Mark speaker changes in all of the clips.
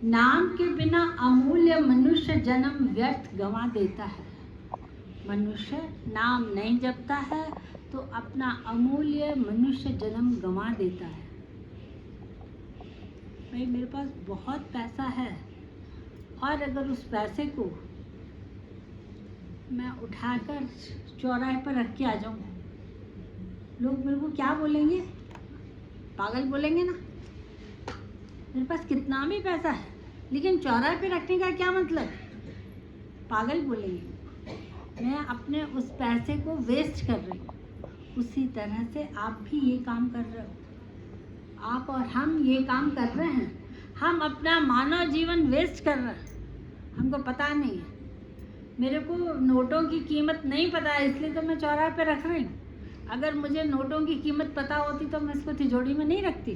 Speaker 1: नाम के बिना अमूल्य मनुष्य जन्म व्यर्थ गंवा देता है। मनुष्य नाम नहीं जपता है तो अपना अमूल्य मनुष्य जन्म गंवा देता है। भाई मेरे पास बहुत पैसा है और अगर उस पैसे को मैं उठाकर चौराहे पर रख के आ जाऊँ, लोग मेरे को क्या बोलेंगे? पागल बोलेंगे ना। मेरे पास कितना भी पैसा है लेकिन चौराहे पे रखने का क्या मतलब? पागल बोलेंगे। मैं अपने उस पैसे को वेस्ट कर रही हूँ। उसी तरह से आप भी ये काम कर रहे हो। आप और हम ये काम कर रहे हैं। हम अपना मानव जीवन वेस्ट कर रहे हैं। हमको पता नहीं है। मेरे को नोटों की कीमत नहीं पता है, इसलिए तो मैं चौराहे पे रख रही हूँ। अगर मुझे नोटों की कीमत पता होती तो मैं इसको तिजोरी में नहीं रखती।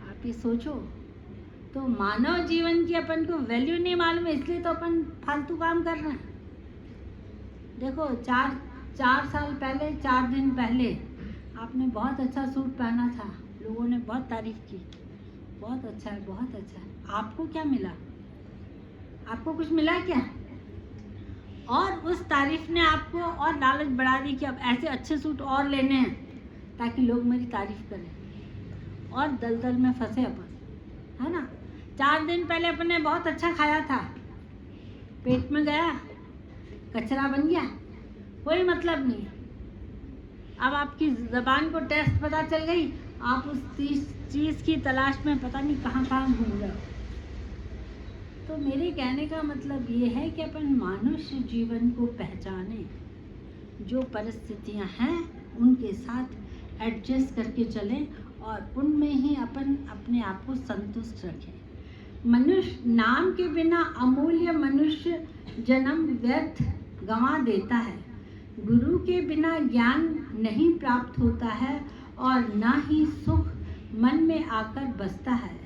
Speaker 1: आप ये सोचो। तो मानव जीवन की अपन को वैल्यू नहीं मालूम है, इसलिए तो अपन फालतू काम कर रहे हैं। देखो चार साल पहले, 4 दिन पहले आपने बहुत अच्छा सूट पहना था। लोगों ने बहुत तारीफ की, बहुत अच्छा है, बहुत अच्छा है। आपको क्या मिला? आपको कुछ मिला क्या? और उस तारीफ ने आपको और लालच बढ़ा दी कि अब ऐसे अच्छे सूट और लेने हैं ताकि लोग मेरी तारीफ करें। और दलदल में फंसे अपन, है ना। 4 दिन पहले अपन ने बहुत अच्छा खाया था, पेट में गया, कचरा बन गया, कोई मतलब नहीं। अब आपकी ज़बान को टेस्ट पता चल गई, आप उस चीज़ की तलाश में पता नहीं कहाँ कहाँ घूम रहे हो। तो मेरे कहने का मतलब ये है कि अपन मनुष्य जीवन को पहचाने, जो परिस्थितियां हैं उनके साथ एडजस्ट करके चलें और उनमें ही अपन अपने आप को संतुष्ट रखें। मनुष्य नाम के बिना अमूल्य मनुष्य जन्म व्यर्थ गंवा देता है। गुरु के बिना ज्ञान नहीं प्राप्त होता है और ना ही सुख मन में आकर बसता है।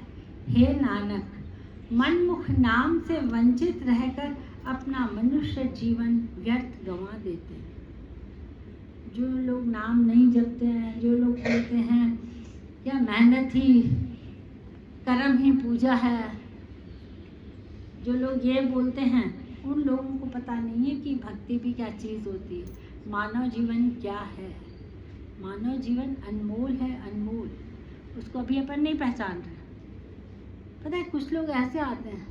Speaker 1: हे नानक, मनमुख नाम से वंचित रहकर अपना मनुष्य जीवन व्यर्थ गंवा देते हैं। जो लोग नाम नहीं जपते हैं, जो लोग बोलते हैं क्या मेहनत ही कर्म ही पूजा है, जो लोग ये बोलते हैं, उन लोगों को पता नहीं है कि भक्ति भी क्या चीज़ होती है, मानव जीवन क्या है। मानव जीवन अनमोल है, अनमोल। उसको अभी अपन नहीं पहचान रहे। पता है कुछ लोग ऐसे आते हैं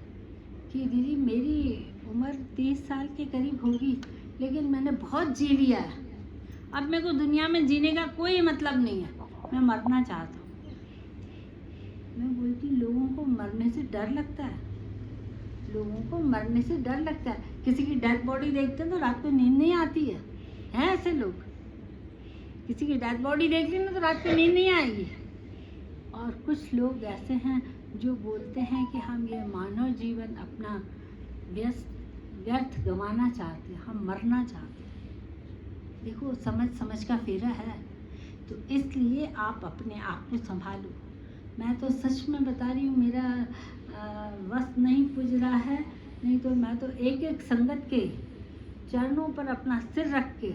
Speaker 1: कि दीदी मेरी उम्र 30 साल के करीब होगी लेकिन मैंने बहुत जी लिया है, अब मेरे को दुनिया में जीने का कोई मतलब नहीं है, मैं मरना चाहता हूँ। मैं बोलती लोगों को मरने से डर लगता है, लोगों को मरने से डर लगता है। किसी की डेड बॉडी देखते हैं तो रात को नींद नहीं आती है ऐसे लोग। किसी की डेड बॉडी देख ली ना तो रात को नींद नहीं आएगी। और कुछ लोग ऐसे हैं जो बोलते हैं कि हम ये मानव जीवन अपना व्यर्थ गंवाना चाहते हैं, हम मरना चाहते हैं। देखो समझ का फेरा है। तो इसलिए आप अपने आप को संभालो। मैं तो सच में बता रही हूँ, मेरा वश नहीं पुज रहा है, नहीं तो मैं तो एक एक संगत के चरणों पर अपना सिर रख के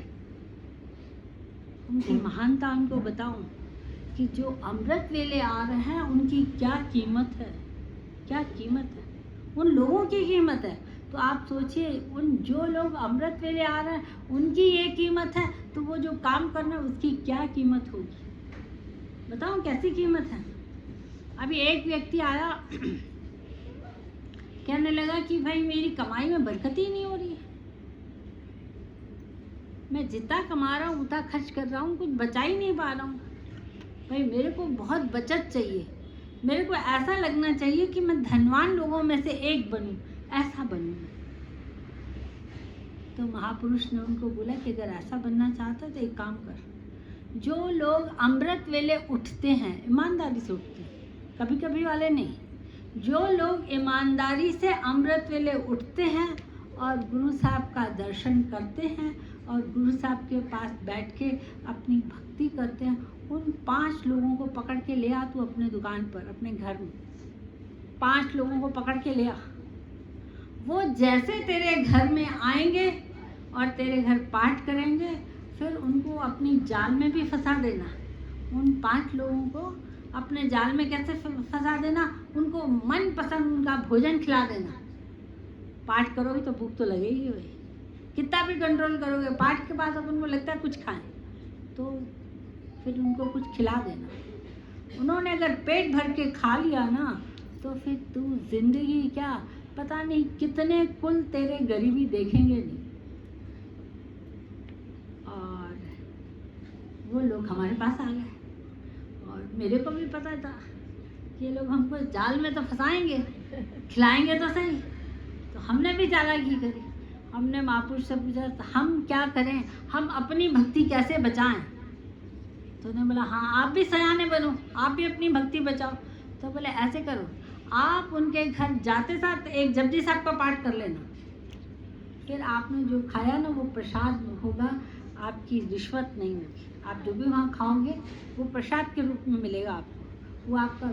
Speaker 1: उनकी महानता उनको बताऊं कि जो अमृत वेले आ रहे हैं उनकी क्या कीमत है, क्या कीमत है, उन लोगों की कीमत है। तो आप सोचिए, उन जो लोग अमृत वेले आ रहे हैं उनकी ये कीमत है, तो वो जो काम कर रहे हैं उसकी क्या कीमत होगी? बताओ कैसी कीमत है। अभी एक व्यक्ति आया कहने लगा कि भाई मेरी कमाई में बरकत ही नहीं हो रही है, मैं जितना कमा रहा हूँ उतना खर्च कर रहा हूँ, कुछ बचा ही नहीं पा रहा हूँ। भाई मेरे को बहुत बचत चाहिए, मेरे को ऐसा लगना चाहिए कि मैं धनवान लोगों में से एक बनूं, ऐसा बनूं। तो महापुरुष ने उनको बोला कि अगर ऐसा बनना चाहता तो एक काम कर, जो लोग अमृत वेले उठते हैं ईमानदारी से उठते हैं, कभी कभी वाले नहीं, जो लोग ईमानदारी से अमृत वेले उठते हैं और गुरु साहब का दर्शन करते हैं और गुरु साहब के पास बैठ के अपनी भक्ति करते हैं, उन 5 लोगों को पकड़ के ले आ तू अपने दुकान पर, अपने घर में 5 लोगों को पकड़ के ले आ। वो जैसे तेरे घर में आएंगे और तेरे घर पाठ करेंगे, फिर उनको अपनी जाल में भी फंसा देना। उन 5 लोगों को अपने जाल में कैसे फंसा देना, उनको मन पसंद उनका भोजन खिला देना। पाठ करोगे तो भूख तो लगेगी भाई, कितना भी कंट्रोल करोगे, पाठ के बाद अपन को लगता है कुछ खाएं, तो फिर उनको कुछ खिला देना। उन्होंने अगर पेट भर के खा लिया ना, तो फिर तू जिंदगी क्या, पता नहीं कितने कुल तेरे गरीबी देखेंगे नहीं। और वो लोग हमारे पास आ गए, और मेरे को भी पता था कि ये लोग हमको जाल में तो फंसाएंगे, खिलाएंगे तो सही। तो हमने भी चालाकी करी, हमने महापुरुष से पूछा हम क्या करें, हम अपनी भक्ति कैसे बचाएं। तो उन्होंने बोला हाँ आप भी सयाने बनो, आप भी अपनी भक्ति बचाओ। तो बोले ऐसे करो, आप उनके घर जाते साथ एक जपजी साहब का पाठ कर लेना, फिर आपने जो खाया ना वो प्रसाद होगा, आपकी रिश्वत नहीं होगी। आप जो भी वहाँ खाओगे वो प्रसाद के रूप में मिलेगा आपको, वो आपका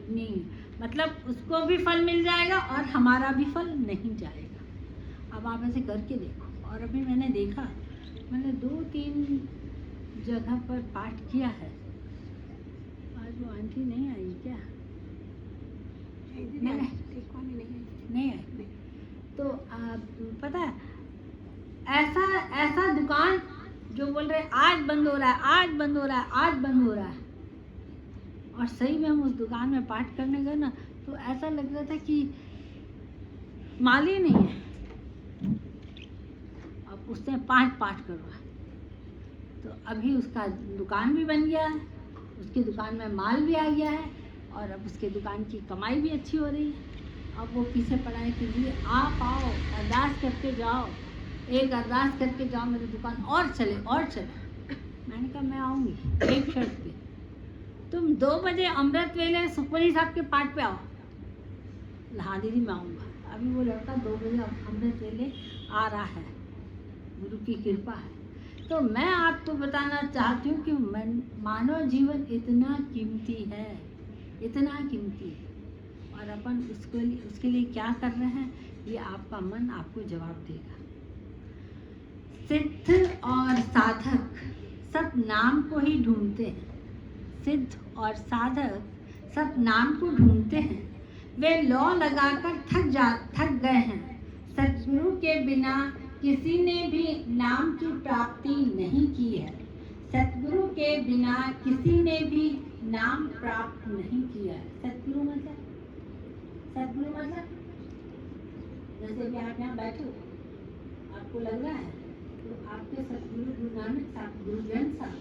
Speaker 1: नहीं, मतलब उसको भी फल मिल जाएगा और हमारा भी फल नहीं जाएगा। अब आप ऐसे करके देखो। और अभी मैंने देखा, मैंने 2-3 जगह पर पाठ किया है। आज वो आंटी नहीं आई क्या? नहीं आई। तो पता है, ऐसा दुकान जो बोल रहे आज बंद हो रहा है, आज बंद हो रहा है, आज बंद हो रहा है, और सही में हम उस दुकान में पाठ करने गए ना, तो ऐसा लग रहा था कि माल ही नहीं है। अब उसने 5 पाठ करवाए, तो अभी उसका दुकान भी बन गया है, उसकी दुकान में माल भी आ गया है, और अब उसके दुकान की कमाई भी अच्छी हो रही है। अब वो पीछे पड़ा है कि जी आप आओ, अरदास करके जाओ, एक अरदास करके जाओ, मेरी दुकान और चले और चले। मैंने कहा मैं आऊँगी, एक शर्त पे, तुम 2 बजे अमृत वेले सुखमनी साहब के पाठ पे आओ। हाँ दीदी मैं आऊँगा। अभी वो लड़का 2 बजे अमृत वेले आ रहा है, गुरु की कृपा है। तो मैं आपको बताना चाहती हूँ कि मानव जीवन इतना कीमती है, इतना कीमती है, और अपन उसके लिए क्या कर रहे हैं, ये आपका मन आपको जवाब देगा। सिद्ध और साधक सब नाम को ही ढूंढते हैं, सिद्ध और साधक सब नाम को ढूंढते हैं। वे लौ लगाकर थक गए हैं। सद्गुरु के बिना किसी ने भी नाम की प्राप्ति नहीं की है। सद्गुरु के बिना किसी ने भी नाम प्राप्त नहीं किया है। सद्गुरु मतलब जैसे कि आप यहाँ बैठे हो, आपको लग रहा है, तो आपके सद्गुरु गुरु नानक साहब, गुरु ग्रंथ साहब,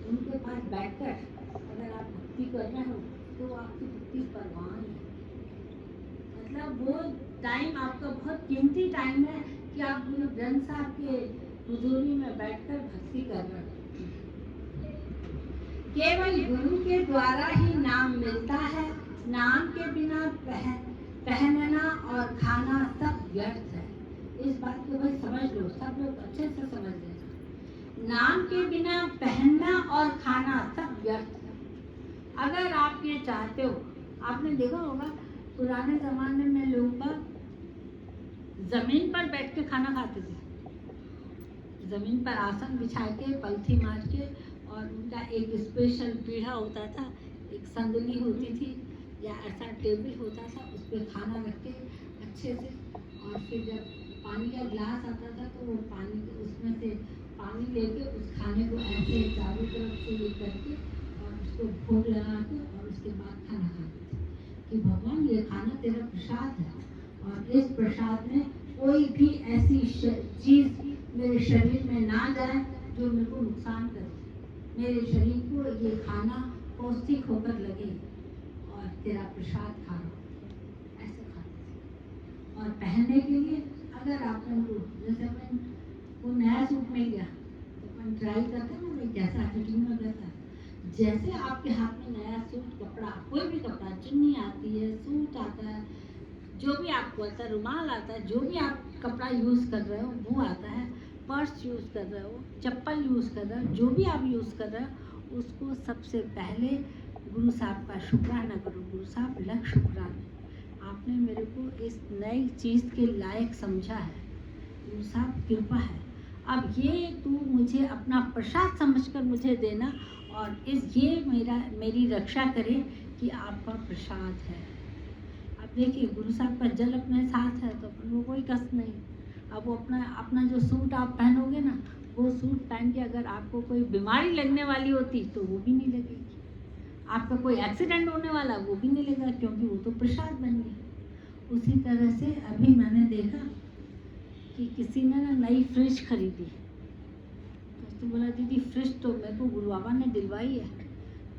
Speaker 1: उनके पास बैठकर अगर आप भक्ति कर रहे हो तो आपकी भक्ति परवान है। मतलब वो टाइम आपका बहुत कीमती टाइम है कि आप गुरु ग्रंथ साहब के हुजूरी में बैठकर भक्ति कर रहे हो। केवल गुरु के द्वारा ही नाम मिलता है। नाम के बिना पहनना और खाना सब व्यर्थ है। इस बात को भाई समझ लो, सब लोग अच्छे से समझ लेना। नाम के बिना पहनना और खाना सब व्यर्थ है। अगर आप ये चाहते हो, आपने देखा होगा पुराने जमाने में लोग जमीन पर बैठ के खाना खाते थे, जमीन पर आसन बिछा के, पलथी मार के, और उनका एक स्पेशल पीढ़ा होता था, एक संदली होती थी या ऐसा टेबल होता था, उस पर खाना रख के अच्छे से, और फिर जब पानी का गिलास आता था तो वो पानी उसमें से पानी लेके उस खाने को ऐसे चारों तरफ से ये करके और उसको भोग लगा के और उसके बाद खाना खाते थे कि भगवान ये खाना तेरा प्रसाद है, और इस प्रसाद में कोई भी ऐसी चीज़ मेरे शरीर में ना जाए जो मेरे को नुकसान करे। मेरे शरीर को ये खाना पौष्टिक होकर लगे और तेरा प्रसाद खा रहा हूँ, ऐसे खाते थे। और पहनने के लिए अगर आपने जैसे अपन को नया सूट मिल गया तो अपन ट्राई करते हैं ना भाई कैसा फिटिंग में रहता है। जैसे आपके हाथ में नया सूट कपड़ा, कोई भी कपड़ा, चुन्नी आती है, सूट आता है, जो भी आपको आता है, रुमाल आता है, जो भी आप कपड़ा यूज़ कर रहे हो वो आता है, पर्स यूज़ कर रहे हो, चप्पल यूज़ कर रहे हो, जो भी आप यूज़ कर रहे हो, उसको सबसे पहले गुरु साहब का शुक्राना करो। गुरु साहब लख शुक्राना, आपने मेरे को इस नई चीज़ के लायक समझा है, गुरु साहब कृपा है। अब ये तू मुझे अपना प्रसाद समझकर मुझे देना, और ये मेरी रक्षा करे कि आपका प्रसाद है। अब देखिए गुरु साहब का जल अपने साथ है तो अपन को कोई कष्ट नहीं। अब वो अपना जो सूट आप पहनोगे ना, वो सूट पहन के अगर आपको कोई बीमारी लगने वाली होती तो वो भी नहीं लगेगी, आपका कोई एक्सीडेंट होने वाला वो भी नहीं लगेगा, क्योंकि वो तो प्रसाद बन गया। उसी तरह से अभी मैंने देखा कि किसी ने ना नई फ्रिज खरीदी, तो उसने बोला दीदी फ्रिज तो मेरे को गुरु बाबा ने दिलवाई है,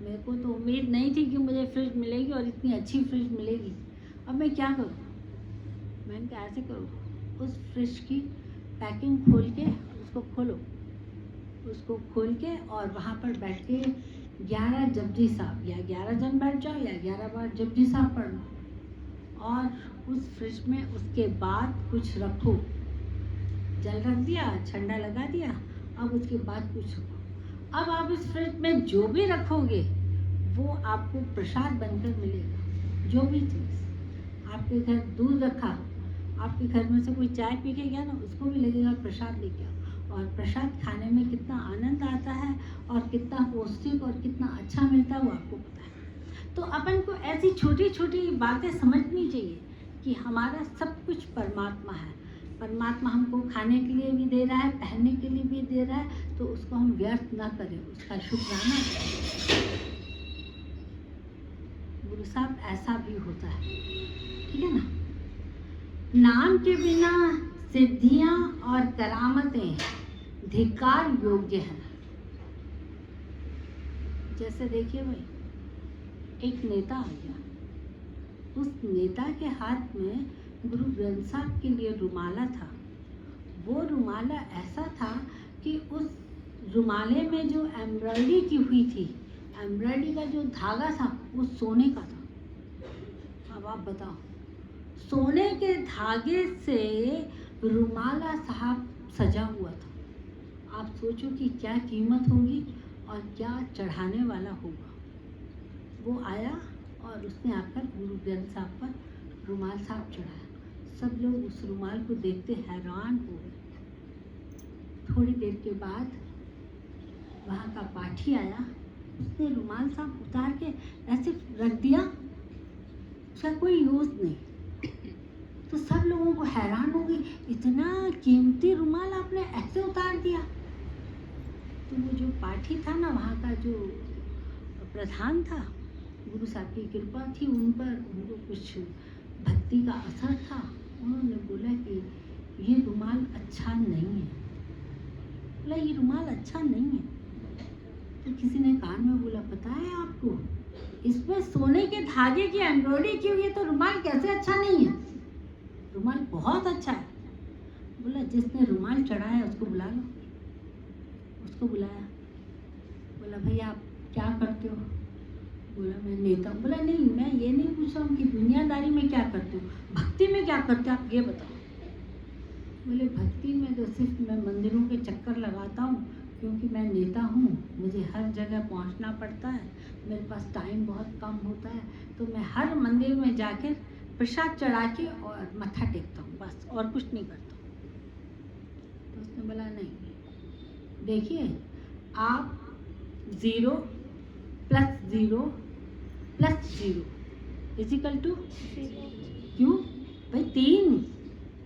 Speaker 1: मेरे को तो उम्मीद नहीं थी कि मुझे फ्रिज मिलेगी और इतनी अच्छी फ्रिज मिलेगी, अब मैं क्या करूँ। मैंने कहा ऐसे करो, उस फ्रिज की पैकिंग खोल के उसको खोलो, उसको खोल के और वहाँ पर बैठ के 11 जपजी साहब या 11 जन बैठ जाओ या 11 बार जपजी साहब पढ़ लो, और उस फ्रिज में उसके बाद कुछ रखो, जल रख दिया, ठंडा लगा दिया, अब उसके बाद कुछ रखो। अब आप इस फ्रिज में जो भी रखोगे वो आपको प्रसाद बनकर मिलेगा। जो भी चीज़ आपके घर दूध रखा, आपके घर में से कोई चाय पी के गया ना, उसको भी लगेगा प्रसाद लेके आओ। और प्रसाद खाने में कितना आनंद आता है और कितना पौष्टिक और कितना अच्छा मिलता है वो आपको पता है। तो अपन को ऐसी छोटी छोटी बातें समझनी चाहिए कि हमारा सब कुछ परमात्मा है। परमात्मा हमको खाने के लिए भी दे रहा है, पहनने के लिए भी दे रहा है, तो उसको हम व्यर्थ ना करें, उसका शुक्राना करें। गुरु साहब ऐसा भी होता है, ठीक है ना। नाम के बिना सिद्धियां और करामतें धिक्कार योग्य हैं। जैसे देखिए भाई, एक नेता आ गया, उस नेता के हाथ में गुरु ग्रंथ साहब के लिए रुमाला था। वो रुमाला ऐसा था कि उस रुमाले में जो एम्ब्रॉयडरी की हुई थी, एम्ब्रॉयडरी का जो धागा था वो सोने का था। अब आप बताओ, सोने के धागे से रुमाला साहब सजा हुआ था। आप सोचो कि क्या कीमत होगी और क्या चढ़ाने वाला होगा। वो आया और उसने आकर गुरु ग्रंथ साहब पर रुमाल साहब चढ़ाया। सब लोग उस रुमाल को देखते हैरान हो गए। थोड़ी देर के बाद वहाँ का पाठी आया, उसने रुमाल साहब उतार के ऐसे रख दिया, उसका कोई यूज़ नहीं। तो सब लोगों को हैरान हो गई, इतना कीमती रुमाल आपने ऐसे उतार दिया। तो वो जो पाठी था ना, वहाँ का जो प्रधान था, गुरु साहब की कृपा थी उन पर, उनको कुछ भक्ति का असर था। उन्होंने बोला कि ये रुमाल अच्छा नहीं है। बोला ये रुमाल अच्छा नहीं है। तो किसी ने कान में बोला, पता है आपको, इसमें सोने के धागे की एम्ब्रॉयडरी की हुई है, तो रुमाल कैसे अच्छा नहीं है? रुमाल बहुत अच्छा है। बोला जिसने रुमाल चढ़ाया उसको बुला लो। उसको बुलाया, बोला भैया आप क्या करते हो? बोला मैं नेता हूँ। बोला नहीं, मैं ये नहीं पूछ रहा हूँ कि दुनियादारी में क्या करते हो, भक्ति में क्या करते हो, आप ये बताओ। बोले भक्ति में तो सिर्फ मैं मंदिरों के चक्कर लगाता हूँ, क्योंकि मैं नेता हूँ, मुझे हर जगह पहुँचना पड़ता है, मेरे पास टाइम बहुत कम होता है, तो मैं हर मंदिर में जाकर प्रसाद चढ़ा के और मत्था टेकता हूँ, बस और कुछ नहीं करता हूँ। तो उसने बोला नहीं, देखिए आप 0 + 0 + 0 = क्यों भाई,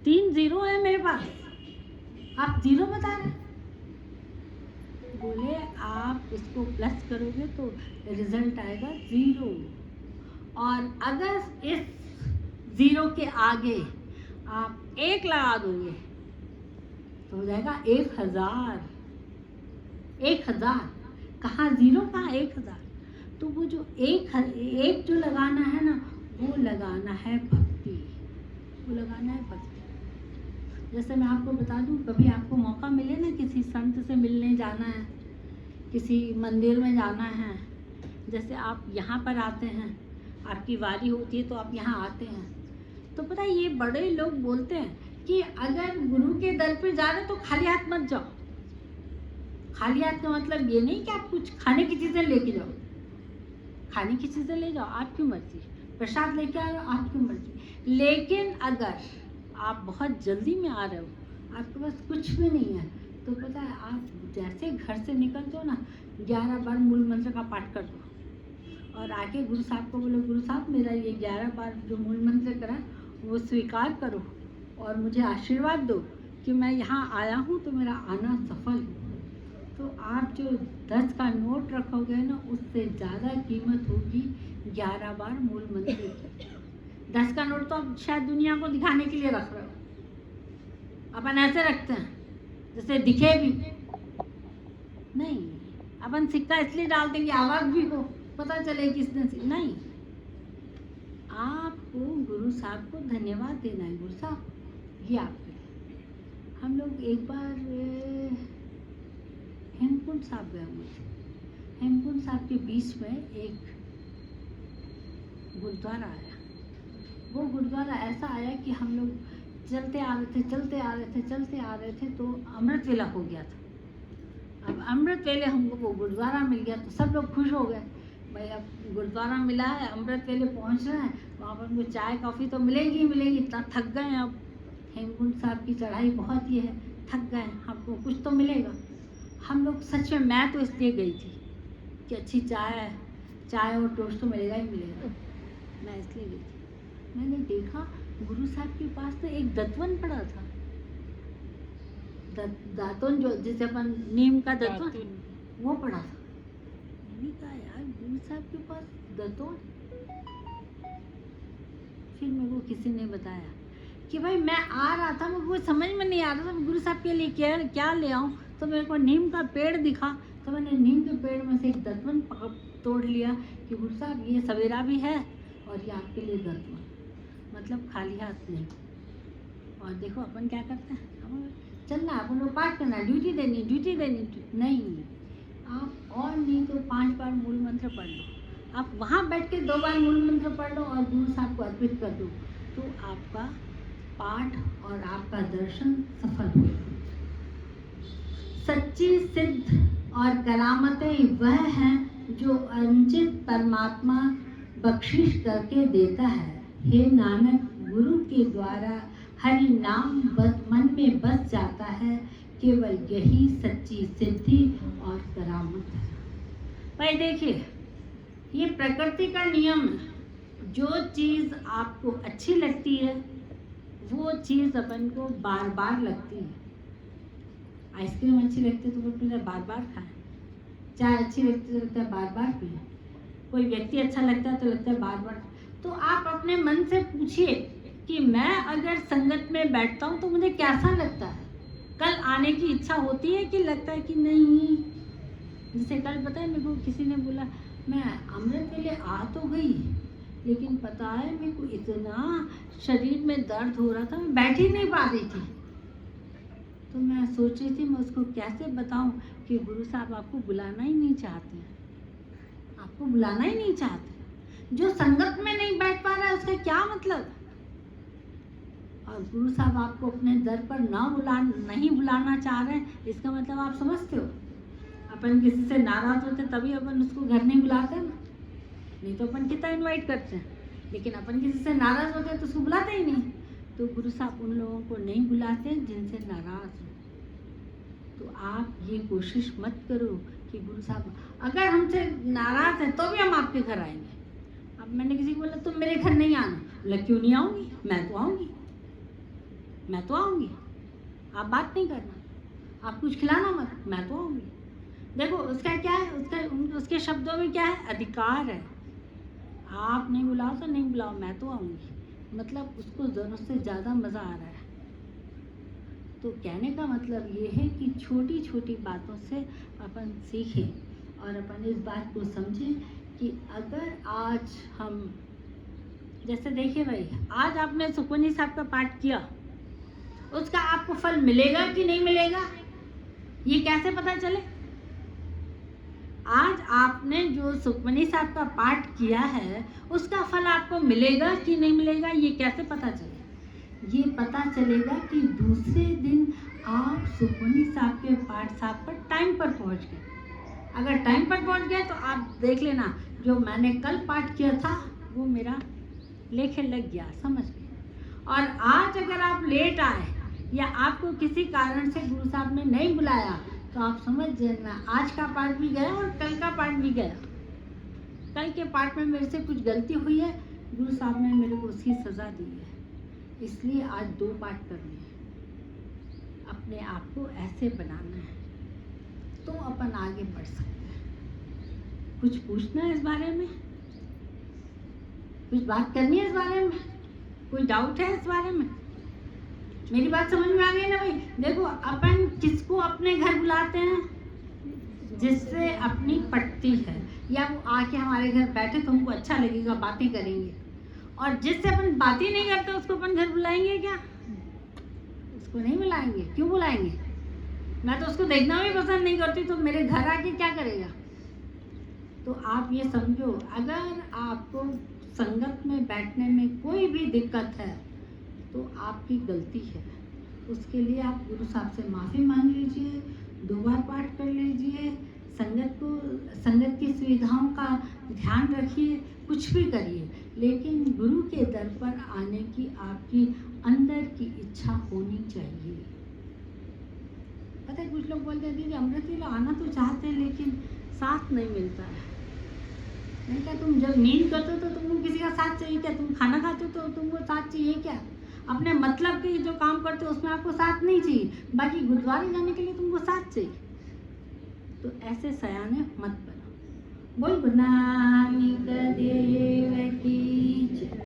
Speaker 1: 3 0 है मेरे पास, आप 0 बता रहे। बोले आप इसको प्लस करोगे तो रिजल्ट आएगा 0, और अगर इस 0 के आगे आप 1 लगा दोगे तो हो जाएगा 1000। 1000 कहाँ 0 कहाँ 1000। तो वो जो एक जो लगाना है ना, वो लगाना है भक्ति, वो लगाना है भक्ति। जैसे मैं आपको बता दूं, कभी आपको मौका मिले ना किसी संत से मिलने जाना है, किसी मंदिर में जाना है, जैसे आप यहाँ पर आते हैं, आपकी वारी होती है तो आप यहाँ आते हैं, तो पता है ये बड़े लोग बोलते हैं कि अगर गुरु के दर पे जा रहे तो खाली हाथ मत जाओ। खाली हाथ का मतलब ये नहीं कि आप कुछ खाने की चीज़ें लेके जाओ, खाने की चीज़ें ले जाओ आपकी मर्जी, प्रसाद लेके आ रहे हो आपकी मर्जी। लेकिन अगर आप बहुत जल्दी में आ रहे हो, आपके पास कुछ भी नहीं है, तो पता है, आप जैसे घर से निकलते हो ना, 11 बार मूल मंत्र का पाठ कर दो और आके गुरु साहब को बोलो, गुरु साहब मेरा ये 11 बार जो मूल मंत्र करा वो स्वीकार करो और मुझे आशीर्वाद दो कि मैं यहाँ आया हूँ तो मेरा आना सफल हो। तो आप जो 10 का नोट रखोगे ना, उससे ज़्यादा कीमत होगी 11 बार मूल मंत्र की। 10 का नोट तो आप शायद दुनिया को दिखाने के लिए रख रहे हो। अपन ऐसे रखते हैं जैसे दिखे भी नहीं। अपन सिक्का इसलिए डालते हैं कि आवाज़ भी हो, पता चले किसने नहीं। आपको गुरु साहब को धन्यवाद देना है। गुरु साहब ये आपके लिए। हम लोग एक बार हेमकुंड साहब गए हुए थे। हेमकुंड साहब के बीच में एक गुरुद्वारा आया। वो गुरुद्वारा ऐसा आया कि हम लोग चलते आ रहे थे तो अमृत वेला हो गया था। अब अमृत वेले हमको वो गुरुद्वारा मिल गया तो सब लोग खुश हो गए, भाई अब गुरुद्वारा मिला है, अमृत वेले पहुंच रहे हैं, वहाँ पर उनको चाय कॉफ़ी तो मिलेगी ही मिलेगी। इतना थक गए हैं, अब हेमकुंड साहब की चढ़ाई बहुत ही है, थक गए हैं, हमको कुछ तो मिलेगा। हम लोग सच में, मैं तो इसलिए गई थी कि अच्छी चाय और टोस्ट तो मिलेगा ही मिलेगा, मैं इसलिए गई थी। मैंने देखा गुरु साहब के पास तो एक दतवन पड़ा था, दातुन जो जिसे अपन नीम का दतवन, वो पड़ा था। मैंने कहा यार गुरु साहब के पास दतवन। फिर मेरे को किसी ने बताया कि भाई मैं आ रहा था, मुझे कुछ समझ में नहीं आ रहा था गुरु साहब के लिए क्या ले आऊँ। तो मेरे को नीम का पेड़ दिखा तो मैंने नीम के पेड़ में से एक दतवन तोड़ लिया कि गुरु साहब ये सवेरा भी है और ये आपके लिए दतवन, मतलब खाली हाथ नहीं। और देखो अपन क्या करते हैं, चलना अपन को पाठ करना, ड्यूटी देनी नहीं। आप और नहीं तो 5 बार मूल मंत्र पढ़ लो, आप वहाँ बैठ के 2 बार मूल मंत्र पढ़ लो और गुरु साहब को अर्पित कर दो, तो आपका पाठ और आपका दर्शन सफल हो। सच्ची सिद्ध और करामतें वह हैं जो अनंत परमात्मा बख्शिश करके देता है। हे नानक, गुरु के द्वारा हरि नाम मन में बस जाता है, केवल यही सच्ची सिद्धि और करामत है। भाई देखिए, ये प्रकृति का नियम है। जो चीज़ आपको अच्छी लगती है वो चीज़ अपन को बार बार लगती है। आइसक्रीम अच्छी लगती है तो वो बार बार खाएं, चाय अच्छी लगती है तो लगता है बार बार पिए, कोई व्यक्ति अच्छा लगता है तो लगता है बार बार। तो आप अपने मन से पूछिए कि मैं अगर संगत में बैठता हूँ तो मुझे कैसा लगता है, कल आने की इच्छा होती है कि लगता है कि नहीं। जैसे कल पता है मेरे को किसी ने बोला मैं अमृत वेले आ तो गई, लेकिन पता है मेरे को इतना शरीर में दर्द हो रहा था, मैं बैठ ही नहीं पा रही थी। तो मैं सोच रही थी मैं उसको कैसे बताऊं कि गुरु साहब आपको बुलाना ही नहीं चाहते हैं, आपको बुलाना ही नहीं चाहते। जो संगत में नहीं बैठ पा रहा है उसका क्या मतलब। और गुरु साहब आपको अपने दर पर नहीं बुलाना चाह रहे हैं, इसका मतलब आप समझते हो। अपन किसी से नाराज होते तभी अपन उसको घर नहीं बुलाते ना, नहीं तो अपन कितना इनवाइट करते हैं, लेकिन अपन किसी से नाराज होते हैं तो उसको बुलाते ही नहीं। तो गुरु साहब उन लोगों को नहीं बुलाते जिनसे नाराज हो। तो आप ये कोशिश मत करो कि गुरु साहब अगर हमसे नाराज है तो भी हम आपके घर आएंगे। अब मैंने किसी को बोला तुम मेरे घर नहीं आना, बोला क्यों नहीं आऊँगी, मैं तो आऊँगी, आप बात नहीं करना, आप कुछ खिलाना मत, मैं तो आऊँगी। देखो उसका क्या है, उसके शब्दों में क्या है, अधिकार है। आप नहीं बुलाओ तो नहीं बुलाओ, मैं तो आऊँगी, मतलब उसको ज़रूरत से ज़्यादा मज़ा आ रहा है। तो कहने का मतलब ये है कि छोटी छोटी बातों से अपन सीखें और अपन इस बात को समझें कि अगर आज हम, जैसे देखिए भाई, आज आपने सुखमनी साहब का पाठ किया, उसका आपको फल मिलेगा कि नहीं मिलेगा, ये कैसे पता चले। आज आपने जो सुखमनी साहब का पाठ किया है उसका फल आपको मिलेगा कि नहीं मिलेगा, ये कैसे पता चले। ये पता चलेगा कि दूसरे दिन आप सुखमनी साहब के पाठ साहब पर टाइम पर पहुंच गए। अगर टाइम पर पहुंच गए तो आप देख लेना जो मैंने कल पाठ किया था वो मेरा लेखे लग गया, समझ गए। और आज अगर आप लेट आए या आपको किसी कारण से गुरु साहब ने नहीं बुलाया, तो आप समझ जाना आज का पाठ भी गया और कल का पाठ भी गया। कल के पाठ में मेरे से कुछ गलती हुई है, गुरु साहब ने मेरे को उसकी सज़ा दी है, इसलिए आज 2 पाठ करने हैं। अपने आप को ऐसे बनाना है तो अपन आगे बढ़ सकते हैं। कुछ पूछना है इस बारे में, कुछ बात करनी है इस बारे में, कोई डाउट है इस बारे में? मेरी बात समझ में आ गई ना भाई? देखो अपन किसको अपने घर बुलाते हैं? जिससे अपनी पटती है, या वो आके हमारे घर बैठे तो हमको अच्छा लगेगा, बातें करेंगे। और जिससे अपन बातें नहीं करते उसको अपन घर बुलाएंगे क्या? उसको नहीं बुलाएंगे। क्यों बुलाएंगे? मैं तो उसको देखना भी पसंद नहीं करती, तो मेरे घर आके क्या करेगा? तो आप ये समझो, अगर आपको संगत में बैठने में कोई भी दिक्कत है तो आपकी गलती है। उसके लिए आप गुरु साहब से माफ़ी मांग लीजिए, 2 बार पाठ कर लीजिए, संगत की सुविधाओं का ध्यान रखिए, कुछ भी करिए, लेकिन गुरु के दर पर आने की आपकी अंदर की इच्छा होनी चाहिए। पता है कुछ लोग बोलते हैं दीदी अमृत वेला आना तो चाहते हैं लेकिन साथ नहीं मिलता है। नहीं क्या तुम जब नींद करते हो तो तुमको किसी का साथ चाहिए क्या? तुम खाना खाते हो तो तुमको साथ चाहिए क्या? अपने मतलब के जो काम करते हो उसमें आपको साथ नहीं चाहिए, बाकी गुरुद्वारे जाने के लिए तुमको साथ चाहिए। तो ऐसे सयाने मत बनो। बोल गुरु नानक देव की जय।